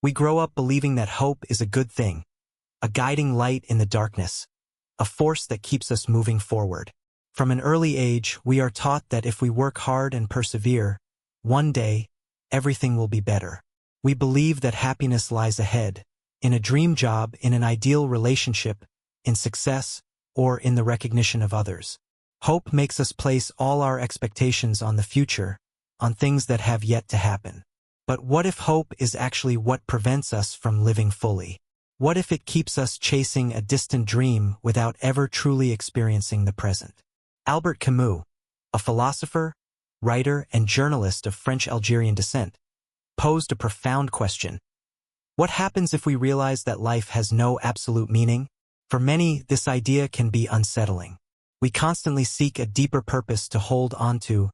We grow up believing that hope is a good thing, a guiding light in the darkness, a force that keeps us moving forward. From an early age, we are taught that if we work hard and persevere, one day, everything will be better. We believe that happiness lies ahead, in a dream job, in an ideal relationship, in success, or in the recognition of others. Hope makes us place all our expectations on the future, on things that have yet to happen. But what if hope is actually what prevents us from living fully? What if it keeps us chasing a distant dream without ever truly experiencing the present? Albert Camus, a philosopher, writer, and journalist of French-Algerian descent, posed a profound question. What happens if we realize that life has no absolute meaning? For many, this idea can be unsettling. We constantly seek a deeper purpose to hold onto,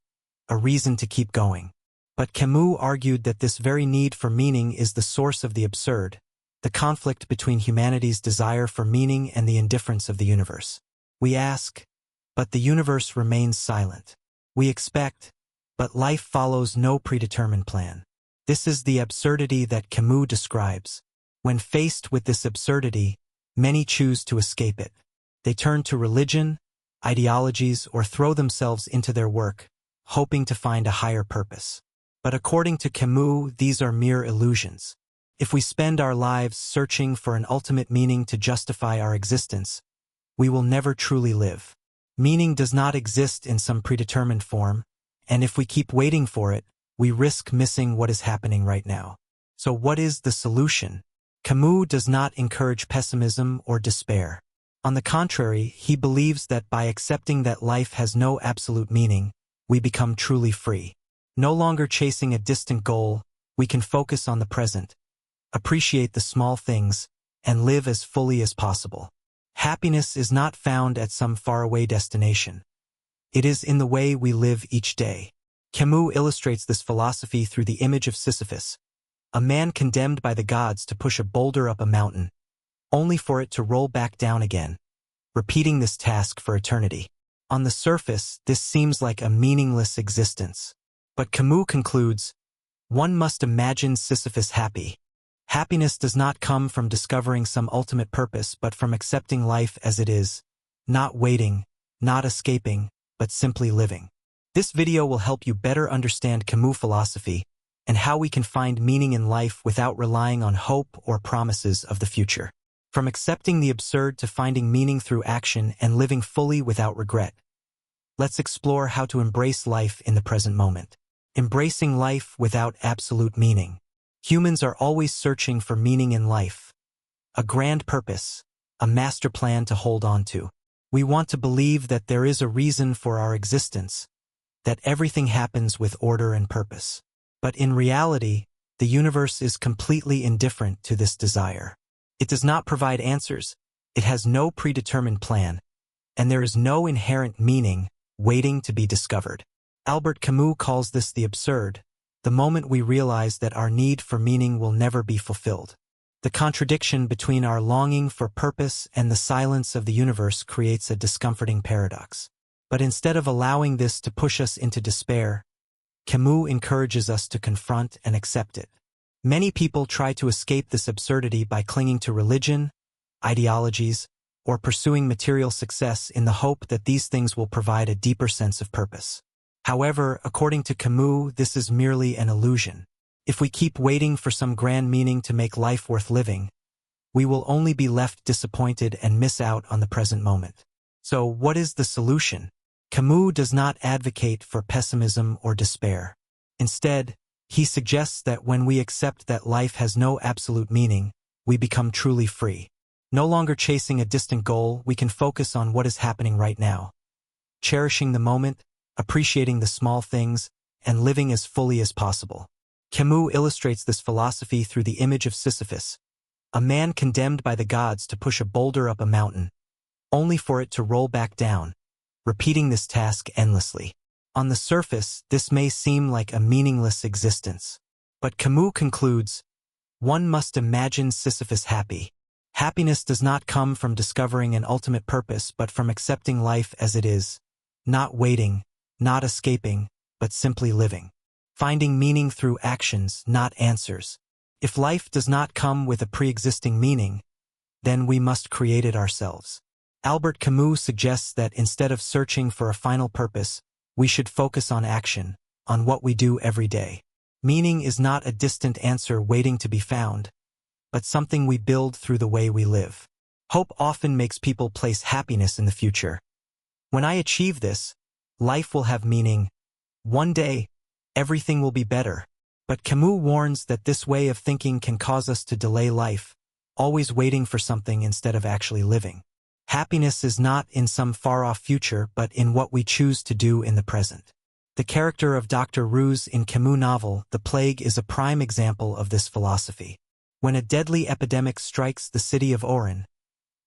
a reason to keep going. But Camus argued that this very need for meaning is the source of the absurd, the conflict between humanity's desire for meaning and the indifference of the universe. We ask, but the universe remains silent. We expect, but life follows no predetermined plan. This is the absurdity that Camus describes. When faced with this absurdity, many choose to escape it. They turn to religion, ideologies, or throw themselves into their work, hoping to find a higher purpose. But according to Camus, these are mere illusions. If we spend our lives searching for an ultimate meaning to justify our existence, we will never truly live. Meaning does not exist in some predetermined form, and if we keep waiting for it, we risk missing what is happening right now. So what is the solution? Camus does not encourage pessimism or despair. On the contrary, he believes that by accepting that life has no absolute meaning, we become truly free. No longer chasing a distant goal, we can focus on the present, appreciate the small things, and live as fully as possible. Happiness is not found at some faraway destination. It is in the way we live each day. Camus illustrates this philosophy through the image of Sisyphus, a man condemned by the gods to push a boulder up a mountain, only for it to roll back down again, repeating this task for eternity. On the surface, this seems like a meaningless existence. But Camus concludes, one must imagine Sisyphus happy. Happiness does not come from discovering some ultimate purpose but from accepting life as it is, not waiting, not escaping, but simply living. This video will help you better understand Camus' philosophy and how we can find meaning in life without relying on hope or promises of the future. From accepting the absurd to finding meaning through action and living fully without regret. Let's explore how to embrace life in the present moment. Embracing life without absolute meaning. Humans are always searching for meaning in life. A grand purpose, a master plan to hold on to. We want to believe that there is a reason for our existence, that everything happens with order and purpose. But in reality, the universe is completely indifferent to this desire. It does not provide answers, it has no predetermined plan, and there is no inherent meaning waiting to be discovered. Albert Camus calls this the absurd, the moment we realize that our need for meaning will never be fulfilled. The contradiction between our longing for purpose and the silence of the universe creates a discomforting paradox. But instead of allowing this to push us into despair, Camus encourages us to confront and accept it. Many people try to escape this absurdity by clinging to religion, ideologies, or pursuing material success in the hope that these things will provide a deeper sense of purpose. However, according to Camus, this is merely an illusion. If we keep waiting for some grand meaning to make life worth living, we will only be left disappointed and miss out on the present moment. So, what is the solution? Camus does not advocate for pessimism or despair. Instead, he suggests that when we accept that life has no absolute meaning, we become truly free. No longer chasing a distant goal, we can focus on what is happening right now. Cherishing the moment, appreciating the small things, and living as fully as possible. Camus illustrates this philosophy through the image of Sisyphus, a man condemned by the gods to push a boulder up a mountain, only for it to roll back down, repeating this task endlessly. On the surface, this may seem like a meaningless existence. But Camus concludes, one must imagine Sisyphus happy. Happiness does not come from discovering an ultimate purpose but from accepting life as it is, not waiting, not escaping, but simply living. Finding meaning through actions, not answers. If life does not come with a pre-existing meaning, then we must create it ourselves. Albert Camus suggests that instead of searching for a final purpose, we should focus on action, on what we do every day. Meaning is not a distant answer waiting to be found, but something we build through the way we live. Hope often makes people place happiness in the future. When I achieve this, life will have meaning. One day, everything will be better. But Camus warns that this way of thinking can cause us to delay life, always waiting for something instead of actually living. Happiness is not in some far-off future, but in what we choose to do in the present. The character of Dr. Ruse in Camus' novel, The Plague, is a prime example of this philosophy. When a deadly epidemic strikes the city of Oran,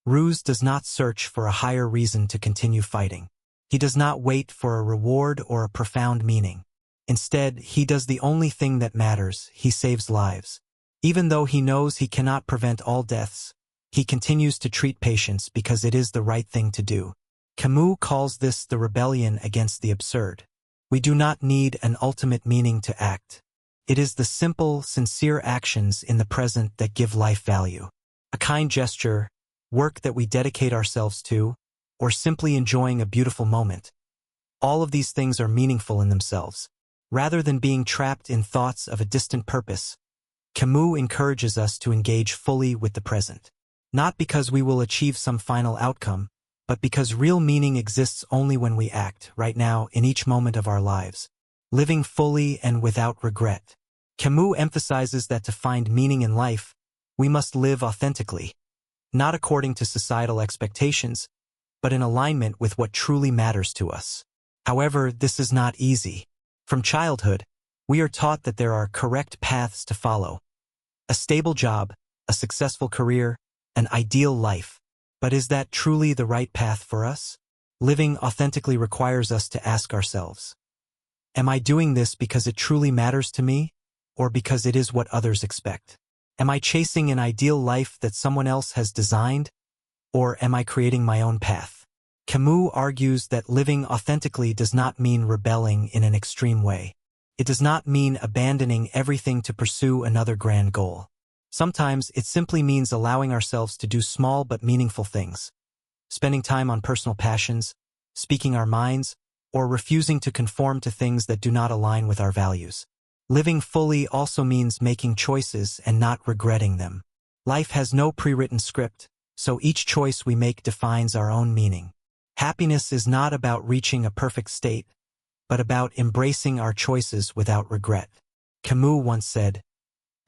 Ruse does not search for a higher reason to continue fighting. He does not wait for a reward or a profound meaning. Instead, he does the only thing that matters: he saves lives. Even though he knows he cannot prevent all deaths, he continues to treat patients because it is the right thing to do. Camus calls this the rebellion against the absurd. We do not need an ultimate meaning to act. It is the simple, sincere actions in the present that give life value. A kind gesture, work that we dedicate ourselves to, or simply enjoying a beautiful moment. All of these things are meaningful in themselves. Rather than being trapped in thoughts of a distant purpose, Camus encourages us to engage fully with the present. Not because we will achieve some final outcome, but because real meaning exists only when we act, right now, in each moment of our lives, living fully and without regret. Camus emphasizes that to find meaning in life, we must live authentically, not according to societal expectations, but in alignment with what truly matters to us. However, this is not easy. From childhood, we are taught that there are correct paths to follow: a stable job, a successful career, an ideal life. But is that truly the right path for us? Living authentically requires us to ask ourselves, am I doing this because it truly matters to me, or because it is what others expect? Am I chasing an ideal life that someone else has designed, or am I creating my own path? Camus argues that living authentically does not mean rebelling in an extreme way. It does not mean abandoning everything to pursue another grand goal. Sometimes it simply means allowing ourselves to do small but meaningful things, spending time on personal passions, speaking our minds, or refusing to conform to things that do not align with our values. Living fully also means making choices and not regretting them. Life has no pre-written script, so each choice we make defines our own meaning. Happiness is not about reaching a perfect state, but about embracing our choices without regret. Camus once said,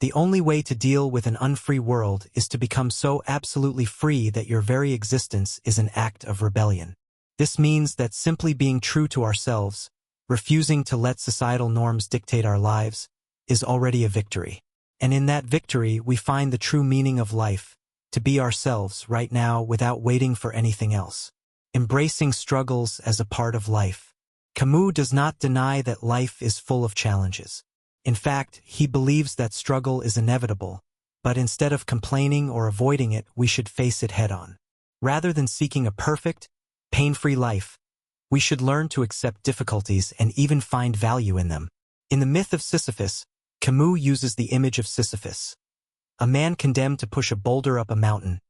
"The only way to deal with an unfree world is to become so absolutely free that your very existence is an act of rebellion." This means that simply being true to ourselves, refusing to let societal norms dictate our lives, is already a victory. And in that victory, we find the true meaning of life: to be ourselves right now without waiting for anything else. Embracing struggles as a part of life. Camus does not deny that life is full of challenges. In fact, he believes that struggle is inevitable, but instead of complaining or avoiding it, we should face it head-on. Rather than seeking a perfect, pain-free life, we should learn to accept difficulties and even find value in them. In the myth of Sisyphus, Camus uses the image of Sisyphus, a man condemned to push a boulder up a mountain,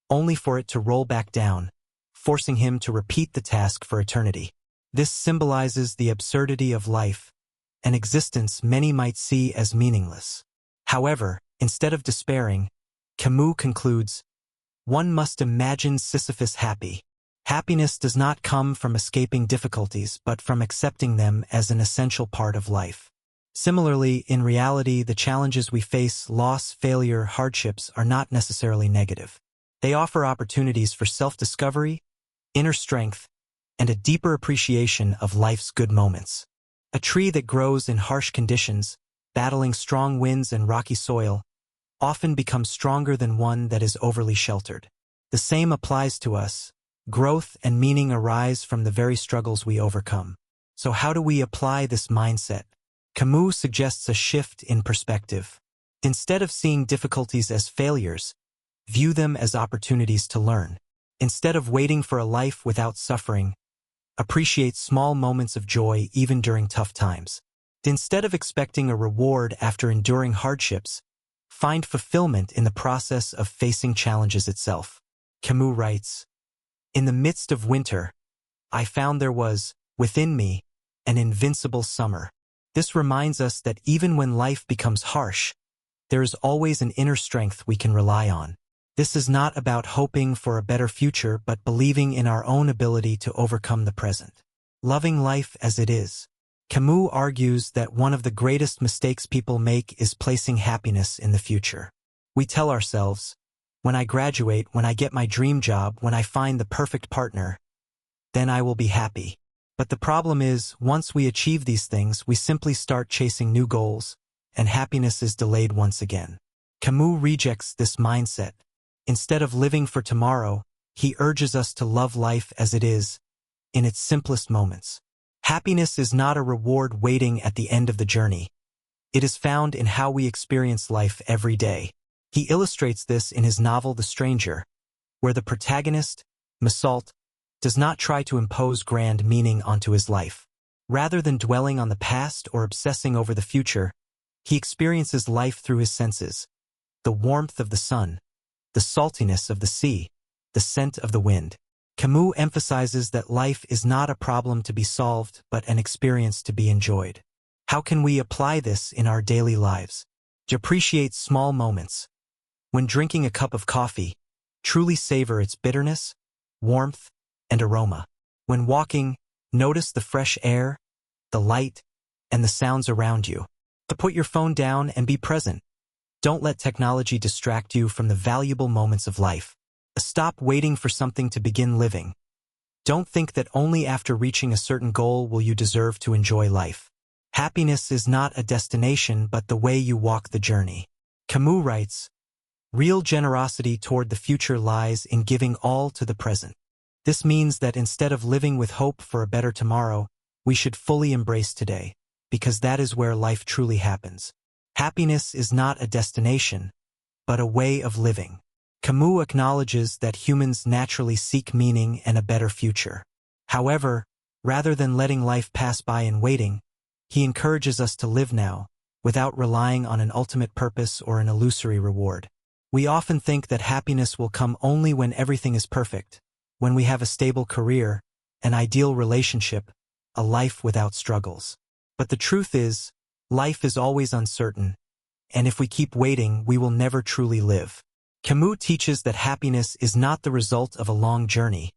only for it to roll back down, forcing him to repeat the task for eternity. This symbolizes the absurdity of life, an existence many might see as meaningless. However, instead of despairing, Camus concludes, one must imagine Sisyphus happy. Happiness does not come from escaping difficulties, but from accepting them as an essential part of life. Similarly, in reality, the challenges we face, loss, failure, hardships, are not necessarily negative. They offer opportunities for self-discovery, inner strength, and a deeper appreciation of life's good moments. A tree that grows in harsh conditions, battling strong winds and rocky soil, often becomes stronger than one that is overly sheltered. The same applies to us. Growth and meaning arise from the very struggles we overcome. So how do we apply this mindset? Camus suggests a shift in perspective. Instead of seeing difficulties as failures, view them as opportunities to learn. Instead of waiting for a life without suffering, appreciate small moments of joy even during tough times. Instead of expecting a reward after enduring hardships, find fulfillment in the process of facing challenges itself. Camus writes, "In the midst of winter, I found there was, within me, an invincible summer." This reminds us that even when life becomes harsh, there is always an inner strength we can rely on. This is not about hoping for a better future, but believing in our own ability to overcome the present. Loving life as it is. Camus argues that one of the greatest mistakes people make is placing happiness in the future. We tell ourselves, when I graduate, when I get my dream job, when I find the perfect partner, then I will be happy. But the problem is, once we achieve these things, we simply start chasing new goals, and happiness is delayed once again. Camus rejects this mindset. Instead of living for tomorrow, he urges us to love life as it is, in its simplest moments. Happiness is not a reward waiting at the end of the journey. It is found in how we experience life every day. He illustrates this in his novel The Stranger, where the protagonist, Mesault, does not try to impose grand meaning onto his life. Rather than dwelling on the past or obsessing over the future, he experiences life through his senses: the warmth of the sun, the saltiness of the sea, the scent of the wind. Camus emphasizes that life is not a problem to be solved, but an experience to be enjoyed. How can we apply this in our daily lives? To appreciate small moments. When drinking a cup of coffee, truly savor its bitterness, warmth, and aroma. When walking, notice the fresh air, the light, and the sounds around you. To put your phone down and be present. Don't let technology distract you from the valuable moments of life. Stop waiting for something to begin living. Don't think that only after reaching a certain goal will you deserve to enjoy life. Happiness is not a destination, but the way you walk the journey. Camus writes, "Real generosity toward the future lies in giving all to the present." This means that instead of living with hope for a better tomorrow, we should fully embrace today, because that is where life truly happens. Happiness is not a destination, but a way of living. Camus acknowledges that humans naturally seek meaning and a better future. However, rather than letting life pass by in waiting, he encourages us to live now, without relying on an ultimate purpose or an illusory reward. We often think that happiness will come only when everything is perfect, when we have a stable career, an ideal relationship, a life without struggles. But the truth is, life is always uncertain, and if we keep waiting, we will never truly live. Camus teaches that happiness is not the result of a long journey,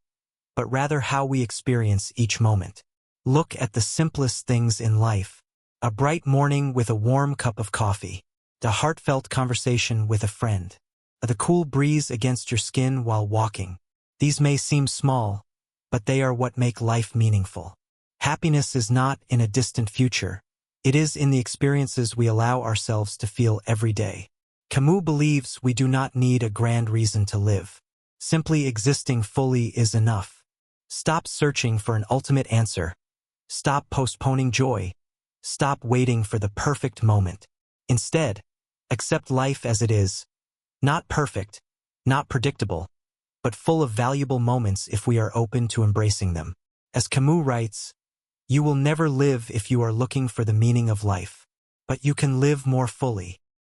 but rather how we experience each moment. Look at the simplest things in life: a bright morning with a warm cup of coffee, the heartfelt conversation with a friend, the cool breeze against your skin while walking. These may seem small, but they are what make life meaningful. Happiness is not in a distant future. It is in the experiences we allow ourselves to feel every day. Camus believes we do not need a grand reason to live. Simply existing fully is enough. Stop searching for an ultimate answer. Stop postponing joy. Stop waiting for the perfect moment. Instead, accept life as it is. Not perfect, not predictable, but full of valuable moments if we are open to embracing them. As Camus writes, "You will never live if you are looking for the meaning of life, but you can live more fully